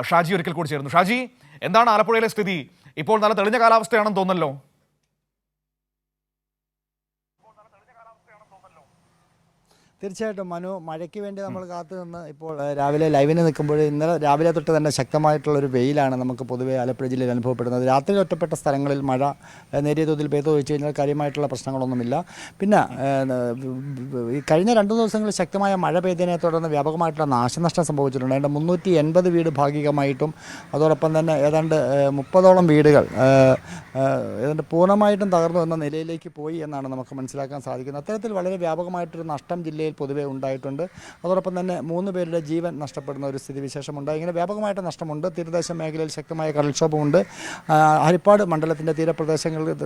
ഷാജി ഒരിക്കൽ കൂടി ചേരുന്നു. ഷാജി, എന്താണ് ആലപ്പുഴയിലെ സ്ഥിതി? ഇപ്പോൾ നല്ല തെളിഞ്ഞ കാലാവസ്ഥയാണെന്ന് തോന്നല്ലോ. തീർച്ചയായിട്ടും മനു, മഴയ്ക്ക് വേണ്ടി നമ്മൾ കാത്തു നിന്ന് ഇപ്പോൾ രാവിലെ ലൈവിന് നിൽക്കുമ്പോൾ ഇന്നലെ രാവിലെ തൊട്ട് തന്നെ ശക്തമായിട്ടുള്ളൊരു വെയിലാണ് നമുക്ക് പൊതുവേ ആലപ്പുഴ ജില്ലയിൽ അനുഭവപ്പെടുന്നത്. രാത്രി ഒറ്റപ്പെട്ട സ്ഥലങ്ങളിൽ മഴ നേരിയ തോതിൽ പെയ്ത് ഒഴിച്ചു കഴിഞ്ഞാൽ കാര്യമായിട്ടുള്ള പ്രശ്നങ്ങളൊന്നുമില്ല. പിന്നെ ഈ കഴിഞ്ഞ 2 ദിവസങ്ങളിൽ ശക്തമായ മഴ പെയ്തതിനെ തുടർന്ന് വ്യാപകമായിട്ടുള്ള നാശനഷ്ടം സംഭവിച്ചിട്ടുണ്ട്. ഏതാണ്ട് 380 വീട് ഭാഗികമായിട്ടും അതോടൊപ്പം തന്നെ ഏതാണ്ട് 30ഓളം വീടുകൾ ഏതാണ്ട് പൂർണ്ണമായിട്ടും തകർന്നു എന്ന നിലയിലേക്ക് പോയി എന്നാണ് നമുക്ക് മനസ്സിലാക്കാൻ സാധിക്കുന്നത്. അത്തരത്തിൽ വളരെ വ്യാപകമായിട്ടൊരു നഷ്ടം ജില്ലയിൽ പൊതുവെ ഉണ്ടായിട്ടുണ്ട്. അതോടൊപ്പം തന്നെ 3 പേരുടെ ജീവൻ നഷ്ടപ്പെടുന്ന ഒരു സ്ഥിതിവിശേഷമുണ്ട്. ഇങ്ങനെ വ്യാപകമായിട്ട് നഷ്ടമുണ്ട്. തീരദേശ മേഖലയിൽ ശക്തമായ കടൽക്ഷോഭമുണ്ട്. ഹരിപ്പാട് മണ്ഡലത്തിൻ്റെ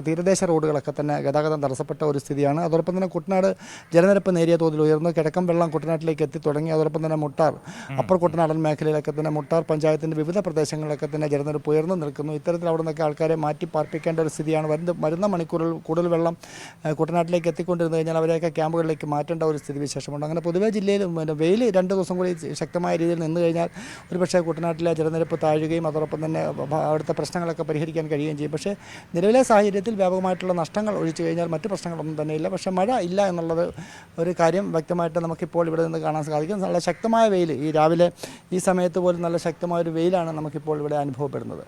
തീരദേശ റോഡുകളൊക്കെ തന്നെ ഗതാഗതം തടസ്സപ്പെട്ട ഒരു സ്ഥിതിയാണ്. അതോടൊപ്പം തന്നെ കുട്ടനാട് ജലനിരപ്പ് നേരിയ തോതിൽ ഉയർന്നു. കിഴക്കൻ വെള്ളം കുട്ടനാട്ടിലേക്ക് എത്തി തുടങ്ങി. അതോടൊപ്പം തന്നെ മുട്ടാർ അപ്പർ കുട്ടനാടൻ മേഖലയിലൊക്കെ തന്നെ മുട്ടാർ പഞ്ചായത്തിൻ്റെ വിവിധ പ്രദേശങ്ങളിലൊക്കെ തന്നെ ജലനിരപ്പ് ഉയർന്നു നിൽക്കുന്നു. ഇത്തരത്തിൽ അവിടെ നിന്നൊക്കെ ആൾക്കാരെ മാറ്റി പാർപ്പിക്കേണ്ട ഒരു സ്ഥിതിയാണ്. വരുന്ന മണിക്കൂറിൽ കൂടുതൽ വെള്ളം കുട്ടനാട്ടിലേക്ക് എത്തിക്കൊണ്ടിരുന്നു കഴിഞ്ഞാൽ അവരെയൊക്കെ ക്യാമ്പുകളിലേക്ക് മാറ്റേണ്ട ഒരു സ്ഥിതിവിശേഷമുണ്ട്. അങ്ങനെ പൊതുവേ ജില്ലയിൽ വെയിൽ 2 ദിവസം കൂടി ശക്തമായ രീതിയിൽ നിന്ന് കഴിഞ്ഞാൽ ഒരുപക്ഷേ കുട്ടനാട്ടിലെ ജലനിരപ്പ് താഴുകയും അതോടൊപ്പം തന്നെ അവിടുത്തെ പ്രശ്നങ്ങളൊക്കെ പരിഹരിക്കാൻ കഴിയുകയും ചെയ്യും. പക്ഷേ നിലവിലെ സാഹചര്യത്തിൽ വ്യാപകമായിട്ടുള്ള നഷ്ടങ്ങൾ ഒഴിച്ചു കഴിഞ്ഞാൽ മറ്റു പ്രശ്നങ്ങളൊന്നും തന്നെയില്ല. പക്ഷേ മഴ ഇല്ല എന്നുള്ളത് ഒരു കാര്യം വ്യക്തമായിട്ട് നമുക്കിപ്പോൾ ഇവിടെ നിന്ന് കാണാൻ സാധിക്കും. നല്ല ശക്തമായ വെയിൽ ഈ രാവിലെ ഈ സമയത്ത് പോലും നല്ല ശക്തമായൊരു വെയിലാണ് നമുക്കിപ്പോൾ ഇവിടെ അനുഭവപ്പെടുന്നത്.